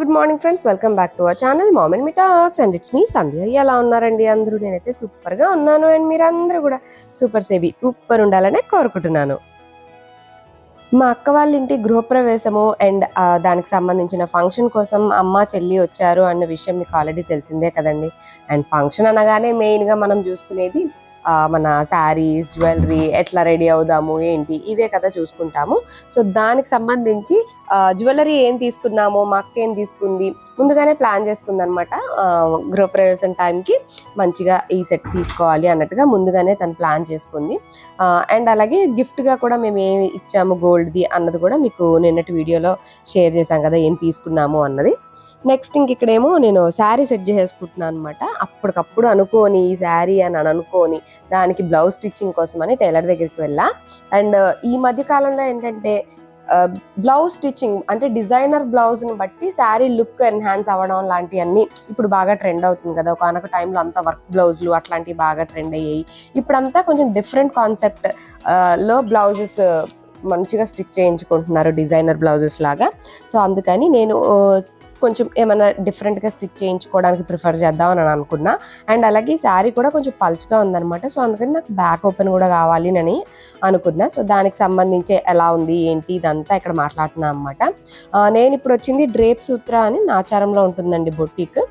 Good morning friends, welcome back to our channel mom and me talks and it's me Sandhya. ఎలా ఉన్నారండి అందరూ? నేనైతే సూపర్గా ఉన్నాను అండ్ మీరందరూ కూడా సూపర్ ఉండాలనే కోరుకుంటున్నాను. మా అక్క వాళ్ళ ఇంటి గృహప్రవేశము అండ్ దానికి సంబంధించిన ఫంక్షన్ కోసం అమ్మ చెల్లి వచ్చారు అన్న విషయం మీకు ఆల్రెడీ తెలిసిందే కదండి. అండ్ ఫంక్షన్ అనగానే మెయిన్గా మనం చూసుకునేది మన శారీస్, జ్యువెలరీ, ఎట్లా రెడీ అవుదాము ఏంటి ఇవే కదా చూసుకుంటాము. సో దానికి సంబంధించి జ్యువెలరీ ఏం తీసుకున్నాము, మా అక్క ఏం తీసుకుంది ముందుగానే ప్లాన్ చేసుకుంది అనమాట. గృహప్రవేశం టైంకి మంచిగా ఈ సెట్ తీసుకోవాలి అన్నట్టుగా ముందుగానే తను ప్లాన్ చేసుకుంది. అండ్ అలాగే గిఫ్ట్గా కూడా మేము ఏమి ఇచ్చాము గోల్డ్ది అన్నది కూడా మీకు నిన్నటి వీడియోలో షేర్ చేశాం కదా, ఏం తీసుకున్నాము అన్నది. నెక్స్ట్ ఇక్కడేమో నేను శారీ సెట్ చేసుకుంటున్నాను అనమాట. అప్పటికప్పుడు అనుకోని ఈ శారీ అని అనుకోని దానికి బ్లౌజ్ స్టిచ్చింగ్ కోసం అని టైలర్ దగ్గరికి వెళ్ళా. అండ్ ఈ మధ్య కాలంలో ఏంటంటే బ్లౌజ్ స్టిచ్చింగ్ అంటే డిజైనర్ బ్లౌజ్ని బట్టి శారీ లుక్ ఎన్హాన్స్ అవ్వడం లాంటివన్నీ ఇప్పుడు బాగా ట్రెండ్ అవుతుంది కదా. ఒకనొక టైంలో అంతా వర్క్ బ్లౌజులు అట్లాంటివి బాగా ట్రెండ్ అయ్యాయి. ఇప్పుడంతా కొంచెం డిఫరెంట్ కాన్సెప్ట్ లో బ్లౌజెస్ మంచిగా స్టిచ్ చేయించుకుంటున్నారు, డిజైనర్ బ్లౌజెస్ లాగా. సో అందుకని నేను కొంచెం ఏమైనా డిఫరెంట్గా స్టిచ్ చేయించుకోవడానికి ప్రిఫర్ చేద్దామని అనుకున్నా. అండ్ అలాగే శారీ కూడా కొంచెం పల్చగా ఉందన్నమాట. సో అందుకని నాకు బ్యాక్ ఓపెన్ కూడా కావాలి అని అనుకున్నా. సో దానికి సంబంధించి ఎలా ఉంది ఏంటి ఇదంతా ఇక్కడ మాట్లాడుతున్నా అనమాట. నేను ఇప్పుడు వచ్చింది డ్రేప్ సూత్ర అని నాచారంలో ఉంటుందండి బొటీక్.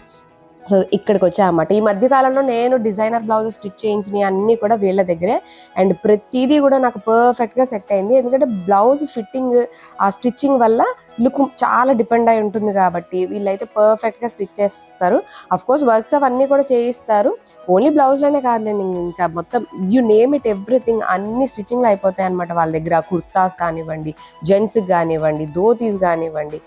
సో ఇక్కడికి వచ్చాయన్నమాట. ఈ మధ్య కాలంలో నేను డిజైనర్ బ్లౌజెస్ స్టిచ్ చేయించినవి అన్నీ కూడా వీళ్ళ దగ్గరే. అండ్ ప్రతిదీ కూడా నాకు పర్ఫెక్ట్గా సెట్ అయింది. ఎందుకంటే బ్లౌజ్ ఫిట్టింగ్ ఆ స్టిచ్చింగ్ వల్ల లుక్ చాలా డిపెండ్ అయి ఉంటుంది కాబట్టి వీళ్ళైతే పర్ఫెక్ట్గా స్టిచ్ చేస్తారు. అఫ్ కోర్స్ వర్క్స్ అవన్నీ కూడా చేయిస్తారు. ఓన్లీ బ్లౌజ్లోనే కాదులేండి, ఇంకా మొత్తం యూ నేమ్ ఇట్ ఎవ్రీథింగ్ అన్ని స్టిచ్చింగ్లు అయిపోతాయి అనమాట వాళ్ళ దగ్గర. కుర్తాస్ కానివ్వండి, జెంట్స్కి కానివ్వండి, ధోతీస్ కానివ్వండి,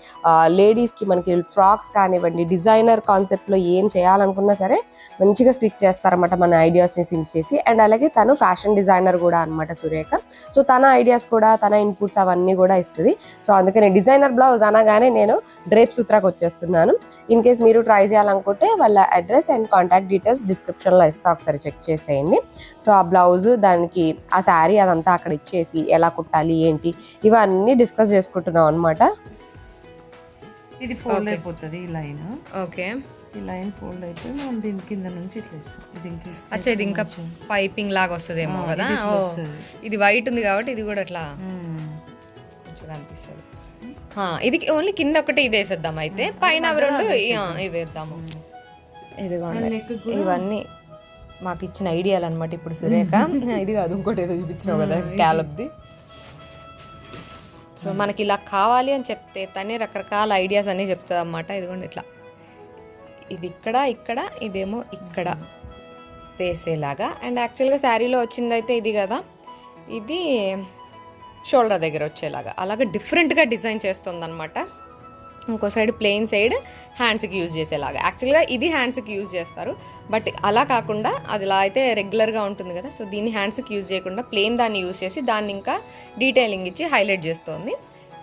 లేడీస్కి మనకి ఫ్రాక్స్ కానివ్వండి, డిజైనర్ కాన్సెప్ట్లో ఏం చేయాలనుకున్నా సరే మంచిగా స్టిచ్ చేస్తారన్నమాట మన ఐడియాస్ని సింక్ చేసి. అండ్ అలాగే తను ఫ్యాషన్ డిజైనర్ కూడా అనమాట సురేఖ. సో తన ఐడియాస్ కూడా తన ఇన్పుట్స్ అవన్నీ కూడా ఇస్తుంది. సో అందుకని డిజైనర్ బ్లౌజ్ అనగానే నేను డ్రేప్ సూత్రాకి వచ్చేస్తున్నాను. ఇన్ కేస్ మీరు ట్రై చేయాలనుకుంటే వాళ్ళ అడ్రస్ అండ్ కాంటాక్ట్ డీటెయిల్స్ డిస్క్రిప్షన్లో ఇస్తా, ఒకసారి చెక్ చేసేయండి. సో ఆ బ్లౌజ్ దానికి ఆ శారీ అదంతా అక్కడ ఇచ్చేసి ఎలా కుట్టాలి ఏంటి ఇవన్నీ డిస్కస్ చేసుకుంటున్నాం అనమాట. ఇది ఫోల్డ్ అయిపోతుంది ఈ లైన్. ఓకే, ఈ లైన్ ఫోల్డ్ అయితే మనం దీని కింద నుంచి ఇట్లా ఇస్తాం. ఇది ఇంకా పైపింగ్ లాగా వస్తుందేమో కదా. ఇది వైట్ ఉంది కాబట్టి ఇది కూడా అట్లా కొంచెం కనిపిస్తుంది. ఇది ఓన్లీ కింద ఒకటి ఇది వేసేద్దాం, అయితే పైన అవి రెండు ఇవి వేద్దాము. ఇదిగోండి ఇవన్నీ మాకు ఇచ్చిన ఐడియాలు అనమాట. ఇప్పుడు సురేఖ ఇది కాదు ఇంకోటి ఏదో చూపించినావు కదా స్కాలప్ది. సో మనకి ఇలా కావాలి అని చెప్తే తనే రకరకాల ఐడియాస్ అన్నీ చెప్తుంది అన్నమాట. ఇదిగోండి ఇట్లా ఇది ఇక్కడ ఇక్కడ ఇదేమో ఇక్కడ వేసేలాగా. అండ్ యాక్చువల్గా శారీలో వచ్చిందైతే ఇది కదా, ఇది షోల్డర్ దగ్గర వచ్చేలాగా అలాగా డిఫరెంట్గా డిజైన్ చేస్తుంది అనమాట. ఇంకో సైడ్ ప్లెయిన్ సైడ్ హ్యాండ్స్కి యూజ్ చేసేలాగా. యాక్చువల్గా ఇది హ్యాండ్స్కి యూజ్ చేస్తారు, బట్ అలా కాకుండా అది ఇలా అయితే రెగ్యులర్గా ఉంటుంది కదా. సో దీన్ని హ్యాండ్స్కి యూజ్ చేయకుండా ప్లెయిన్ దాన్ని యూజ్ చేసి దాన్ని ఇంకా డీటెయిలింగ్ ఇచ్చి హైలైట్ చేస్తుంది.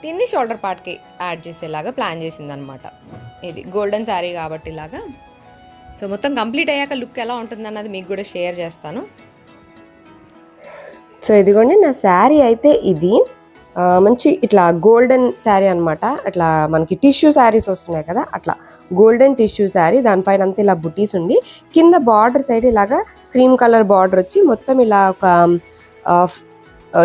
దీన్ని షోల్డర్ పార్ట్కి యాడ్ చేసేలాగా ప్లాన్ చేసింది అనమాట. ఇది గోల్డెన్ శారీ కాబట్టి ఇలాగా. సో మొత్తం కంప్లీట్ అయ్యాక లుక్ ఎలా ఉంటుంది అన్నది మీకు కూడా షేర్ చేస్తాను. సో ఇదిగోండి నా శారీ అయితే ఇది మంచి ఇట్లా గోల్డెన్ శారీ అనమాట. అట్లా మనకి టిష్యూ శారీస్ వస్తున్నాయి కదా, అట్లా గోల్డెన్ టిష్యూ శారీ. దానిపైన అంతా ఇలా బుటీస్ ఉండి కింద బార్డర్ సైడ్ ఇలాగా క్రీమ్ కలర్ బార్డర్ వచ్చి మొత్తం ఇలా ఒక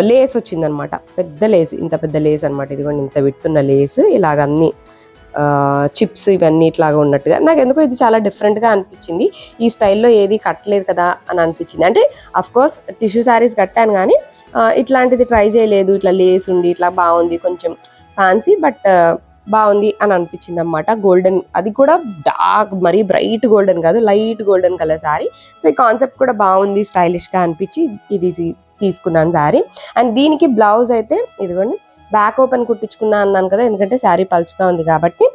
లేస్ వచ్చిందనమాట. పెద్ద లేస్, ఇంత పెద్ద లేస్ అనమాట. ఇదిగోండి ఇంత విడుతున్న లేస్, ఇలాగ అన్ని చిప్స్ ఇవన్నీ ఇట్లాగా ఉన్నట్టుగా. నాకు ఎందుకో ఇది చాలా డిఫరెంట్గా అనిపించింది. ఈ స్టైల్లో ఏది కట్టలేదు కదా అని అనిపించింది. అంటే అఫ్ కోర్స్ టిష్యూ శారీస్ కట్టాను కానీ ఇట్లాంటిది ట్రై చేయలేదు. ఇట్లా లేస్ ఉండి ఇట్లా బాగుంది, కొంచెం ఫ్యాన్సీ బట్ బాగుంది అని అనిపించింది అనమాట. గోల్డెన్, అది కూడా డార్క్ మరీ బ్రైట్ గోల్డెన్ కాదు, light golden colour sari. So ఈ కాన్సెప్ట్ కూడా బాగుంది, స్టైలిష్గా అనిపించి ఇది తీసుకున్నాను శారీ. అండ్ దీనికి బ్లౌజ్ అయితే ఇదిగోండి బ్యాక్ ఓపెన్ కుట్టించుకున్నా అన్నాను కదా, ఎందుకంటే శారీ పల్చగా ఉంది కాబట్టి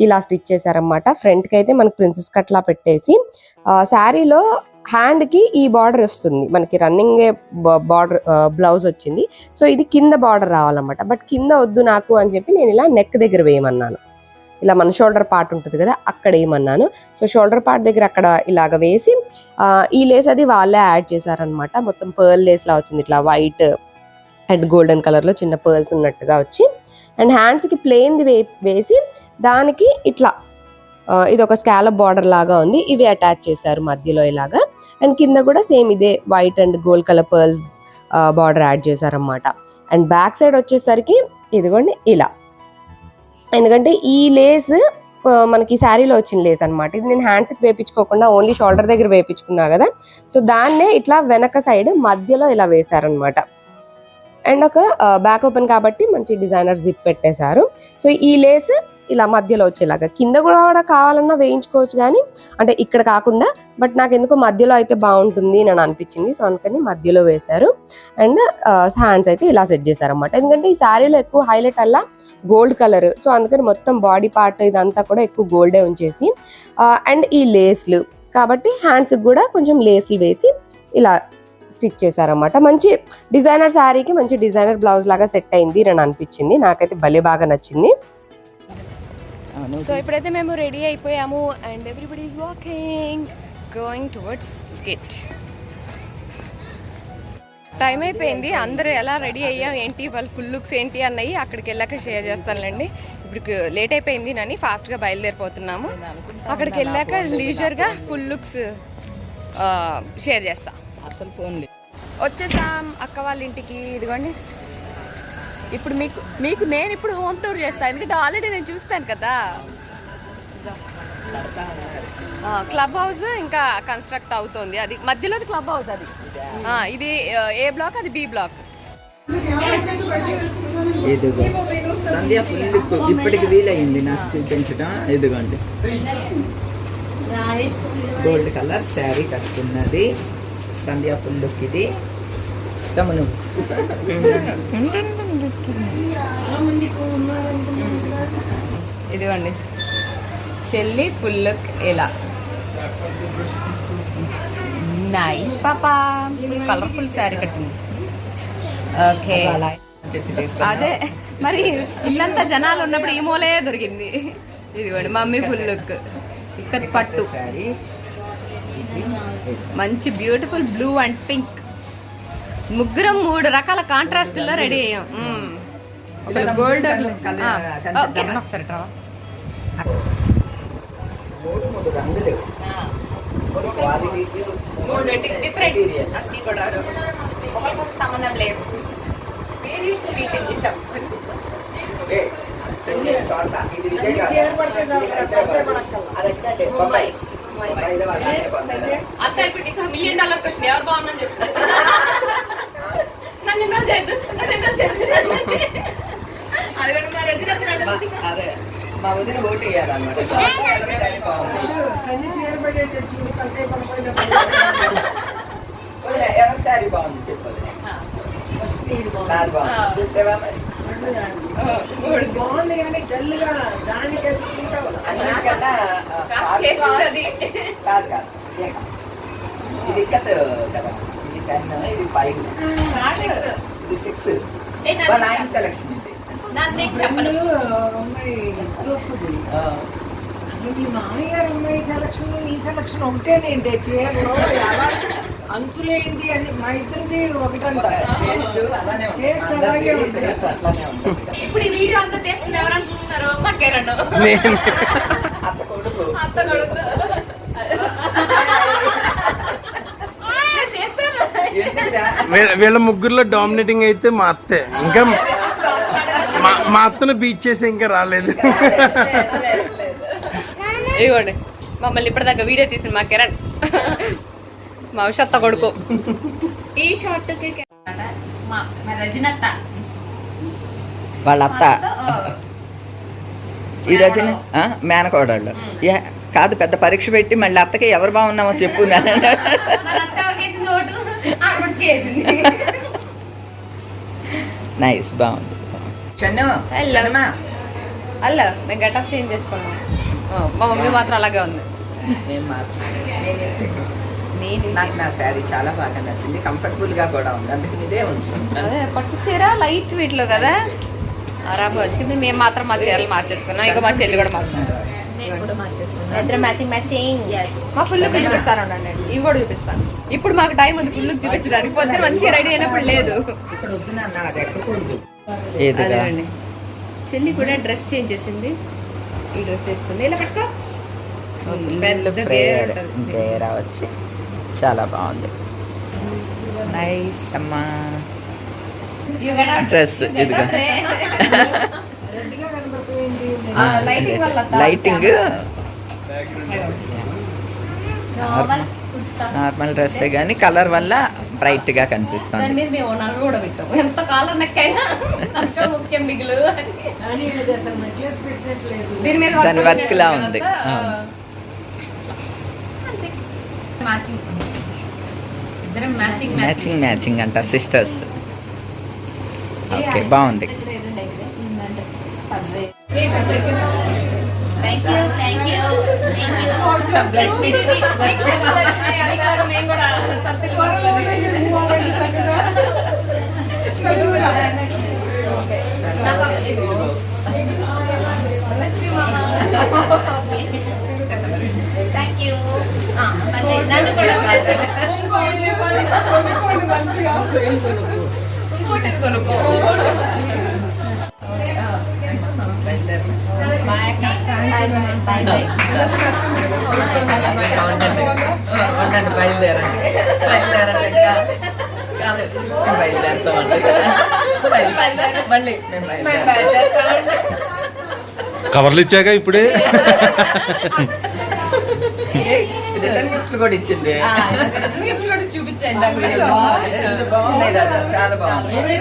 ఇలా స్టిచ్ చేశారనమాట. ఫ్రంట్కి అయితే మనకి ప్రిన్సెస్ కట్లా పెట్టేసి శారీలో హ్యాండ్కి ఈ బార్డర్ వస్తుంది మనకి, రన్నింగ్ బార్డర్ బ్లౌజ్ వచ్చింది. సో ఇది కింద బార్డర్ రావాలన్నమాట. బట్ కింద వద్దు నాకు అని చెప్పి నేను ఇలా నెక్ దగ్గర వేయమన్నాను. ఇలా మన షోల్డర్ పార్ట్ ఉంటుంది కదా అక్కడ వేయమన్నాను. సో షోల్డర్ పార్ట్ దగ్గర అక్కడ ఇలాగ వేసి ఈ లేస్ అది వాళ్ళే యాడ్ చేశారనమాట. మొత్తం పర్ల్ లేస్లా వచ్చింది, ఇట్లా వైట్ అండ్ గోల్డెన్ కలర్లో చిన్న పర్ల్స్ ఉన్నట్టుగా వచ్చి. అండ్ హ్యాండ్స్కి ప్లెయిన్ది వేసి దానికి ఇట్లా ఇది ఒక స్కాలప్ బార్డర్ లాగా ఉంది, ఇవి అటాచ్ చేశారు మధ్యలో ఇలాగా. అండ్ కింద కూడా సేమ్ ఇదే white and gold colour pearls border add చేశారనమాట. అండ్ బ్యాక్ సైడ్ వచ్చేసరికి ఇదిగోండి ఇలా, ఎందుకంటే ఈ లేస్ మనకి శారీలో వచ్చిన లేస్ అనమాట. ఇది నేను హ్యాండ్స్కి వేయించుకోకుండా ఓన్లీ షోల్డర్ దగ్గర వేయించుకున్నా కదా, సో దాన్నే ఇట్లా వెనక సైడ్ మధ్యలో ఇలా వేశారనమాట. అండ్ ఒక బ్యాక్ ఓపెన్ కాబట్టి మంచి డిజైనర్ జిప్ పెట్టేశారు. సో ఈ లేస్ ఇలా మధ్యలో వచ్చేలాగా, కింద కూడా కావాలన్నా వేయించుకోవచ్చు కానీ అంటే ఇక్కడ కాకుండా, బట్ నాకు ఎందుకో మధ్యలో అయితే బాగుంటుంది అని అనిపించింది, సో అందుకని మధ్యలో వేశారు. అండ్ హ్యాండ్స్ అయితే ఇలా సెట్ చేశారన్నమాట. ఎందుకంటే ఈ శారీలో ఎక్కువ హైలైట్ అలా గోల్డ్ కలర్, సో అందుకని మొత్తం బాడీ పార్ట్ ఇదంతా కూడా ఎక్కువ గోల్డే ఉంచేసి అండ్ ఈ లేస్లు కాబట్టి హ్యాండ్స్కి కూడా కొంచెం లేస్లు వేసి ఇలా స్టిచ్ చేశారన్నమాట. మంచి డిజైనర్ శారీకి మంచి డిజైనర్ బ్లౌజ్ లాగా సెట్ అయింది అని అనిపించింది, నాకైతే భలే బాగా నచ్చింది. సో ఇప్పుడైతే మేము రెడీ అయిపోయాము and everybody is walking going towards gate. Time అయిపోయింది, అందరూ ఎలా రెడీ అయ్యాం ఏంటి, వాళ్ళ ఫుల్ లుక్స్ ఏంటి అన్నవి అక్కడికి వెళ్ళాక షేర్ చేస్తానులేండి. ఇప్పుడు లేట్ అయిపోయింది అని ఫాస్ట్గా బయలుదేరిపోతున్నాము. అక్కడికి వెళ్ళాక లీజర్గా ఫుల్ లుక్స్ షేర్ చేస్తా. అసలు ఫోన్ వచ్చేసాం అక్క వాళ్ళ ఇంటికి. ఇదిగోండి ఇప్పుడు మీకు నేను ఇప్పుడు హోమ్ టూర్ చేస్తాను, ఎందుకంటే ఆల్రెడీ నేను చూస్తాను కదా. క్లబ్ హౌస్ ఇంకా కన్స్ట్రక్ట్ అవుతుంది, అది మధ్యలోది క్లబ్ హౌస్. అది ఇది ఏ బ్లాక్, అది బి బ్లాక్. ఇదిగో సంధ్య ఫుల్ ఇప్పటికి వీలైంది నాకు చూపించడం. ఇదిగోండి గోల్డ్ కలర్ శారీ కట్టుకున్నది సంధ్య ఫుల్ లుక్. ఇది తమను ఇదిగోండి చెల్లి ఫుల్ లుక్ ఇలా నైస్ పాపా, ఫుల్ కలర్ఫుల్ శారీ కట్టింది. ఓకే అదే మరి ఇల్లంతా జనాలు ఉన్నప్పుడు ఈ మూలే దొరికింది. ఇదిగోండి మమ్మీ ఫుల్ లుక్ ఇక్కత్ పట్టు, మంచి బ్యూటిఫుల్ బ్లూ అండ్ పింక్, ముగ్గురం 3 రకాల కాంట్రాస్ట్లో రెడీ అయ్యాం. గోల్డ్ ఒకసారి ట్రా, 3 డిఫరెంట్ అన్ని కూడా ఒకరికి సంబంధం లేదు, వేరియేషన్ మెయింటైన్ చేసాం. అత్త ఇప్పుడు నీకు $1 million క్వశ్చన్, ఎవరు బాగున్నా చెప్పు. నన్ను ఇన్వాల్వ్ చేయద్దు, అది కూడా మా రజనీ మా వదిన ఓటు వేయాలన్నమాట. ఎవరి శారీ బాగుంది చెప్పదు, నాది బాగుంది చూసేవా మరి. కాదు కాదు ఇది ఇక్కత్ కదా, ఇది 10, ఇది 5, ఇది 6, 9 సెలక్షన్. ఇది మామయ్యారు అమ్మాయి సెలక్షన్ ఈ సెలక్షన్ ఒకటేనేంటి, చీరలు అంచులేంటి అని మా ఇద్దరిది ఒకటంట. ఇప్పుడు ఈ వీడియో అంతా తీస్తుంది ఎవరు అనుకుంటున్నారు, మా కిరణ్ అత్త కొడుకు. వీళ్ళ ముగ్గురులో డామినేటింగ్ అయితే మా అత్తే, ఇంకా మా అత్తను బీట్ చేసి ఇంకా రాలేదు. ఇదిగోండి మమ్మల్ని ఇప్పటిదాకా వీడియో తీసిన మా కిరణ్, మా భవిష్యత్త కొడుకు. ఈ షార్ట్ మా రజనత్త వాళ్ళ అత్త, ఈ రజన మేనకోడళ్ళు. కాదు పెద్ద పరీక్ష పెట్టి మళ్ళీ అత్తకి ఎవరు బాగున్నామో చెప్పు. నైస్ బాగుంది. హలో మేము గెటప్ చేంజ్ చేసుకున్నాం, మా మమ్మీ మాత్రం అలాగే ఉంది. నాకు నా శారీ చాలా బాగా నచ్చింది, కంఫర్టబుల్ గా కూడా ఉంది, అందుకని ఇదే ఉంచుకుంటాను. అదే పట్టు చీర లైట్ వెయిట్ లో కదా, ఆరాంగా వచ్చింది. మేము మాత్రం మా చీరలు మార్చేసుకున్నాం, ఇక మా చెల్లి కూడా మార్చుకున్నాం. ఇద్దరు మ్యాచింగ్ మా ఫుల్ లుక్ చూపిస్తాను, ఇవి కూడా చూపిస్తాను. ఇప్పుడు మాకు టైం ఉంది ఫుల్ లుక్ చూపించడానికి, పొద్దున మంచిగా రెడీ అయినప్పుడు లేదు. అదేనండి చెల్లి కూడా డ్రెస్ చేంజ్ చేసింది, ఈ డ్రెస్ వేసుకుంది. ఇలా పక్క పెద్ద ఫ్లేయర్ గేర్ ఉంటది. గేరా వచ్చి చాలా బాగుంది. నైస్ అమ్మా. డ్రెస్ ఇదిగా రెడ్గా కనబడుతుంది. లైటింగ్ వల్ల లైటింగ్ నార్మల్ డ్రెస్సే కానీ కలర్ వల్ల బ్రైట్ గా దాని కనిపిస్తుంది. మీద మేము నగ కూడా పెట్టాము. ఎంత కాలం నెక్కైనా నక్క ముఖ్యం మిగులు అని. కానీ ఇది అసలు నెక్లెస్ పెట్టట్లేదు. దీని మీద దాని వర్క్ లా ఉంది. మ్యాచింగ్ ఇద్దరం మ్యాచింగ్ మ్యాచింగ్ మ్యాచింగ్ అంట సిస్టర్స్. ఓకే బాగుంది. Thank you thank you bless మీ దీది. మేము కూడా బ్లెస్ యూ మామా. Thank you. నన్ను కూడా ఇంకోటి కొనుక్కో. బాయ్ అక్క. Bye bye. కవర్లు ఇచ్చాక ఇప్పుడే గిఫ్ట్లు కూడా ఇచ్చింది. ఇప్పుడు కూడా చూపించండి. బాగున్నాయి కదా, చాలా బాగుంది.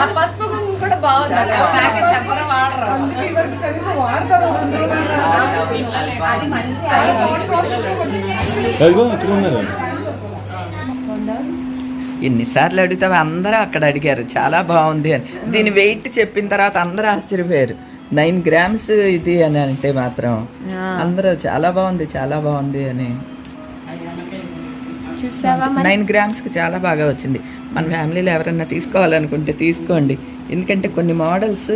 ఆ పసుపు కుంకుమ కూడా బాగుంది అక్క. ప్యాకెట్ ఎవరు వాడరు. ఇవరికి కనీసం వాడతారు. అది మంచి ఎన్నిసార్లు అడుగుతావు, అందరూ అక్కడ అడిగారు చాలా బాగుంది అని. దీని వెయిట్ చెప్పిన తర్వాత అందరూ ఆశ్చర్యపోయారు. 9 grams ఇది అని అంటే మాత్రం అందరూ చాలా బాగుంది అని. చూసావా 9 grams కి చాలా బాగా వచ్చింది. మన ఫ్యామిలీలో ఎవరన్నా తీసుకోవాలనుకుంటే తీసుకోండి. ఎందుకంటే కొన్ని మోడల్స్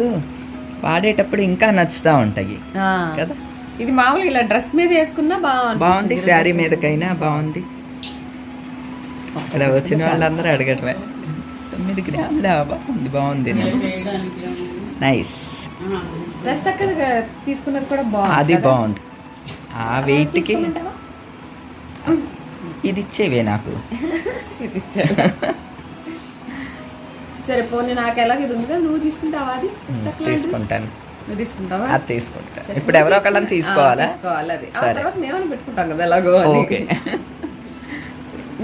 వాడేటప్పుడు ఇంకా నచ్చుతూ ఉంటాయి కదా. ఇది మామూలుగా ఇలా డ్రెస్ మీద వేసుకున్నా బాగుంది, శారీ మీదకైనా బాగుంది. అక్కడ వచ్చిన వాళ్ళందరూ అడగటమే 9 grams బాగుంది. నైస్. డ్రెస్ తక్కువ తీసుకున్నది కూడా అది బాగుంది. ఆ వెయిట్కి ఇది ఇచ్చేవే నాకు. సరే పోనీ నాకు ఎలాగ ఇది ఉంది కదా, నువ్వు తీసుకుంటావా? అది తీసుకుంటాను. నువ్వు తీసుకుంటావా? అది తీసుకుంటాను. ఇప్పుడు ఎవరో ఒకళ్ళని తీసుకోవాలా? తీసుకోవాలి. అది ఆ సరే. తర్వాత మేమని పెట్టుకుంటాం కదా ఎలాగో అని. ఓకే.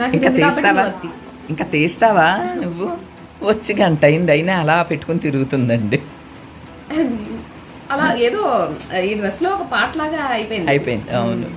నాకు ఇంకా ఇది కాబట్టి తీస్తావా? నువ్వు అది తీసుకో. ఇంకా తీస్తావా నువ్వు? వచ్చి గంట అయింది, అయినా అలా పెట్టుకుని తిరుగుతుందండి. అలా ఏదో ఈ డ్రెస్ లో ఒక పాట లాగా అయిపోయింది. అవును.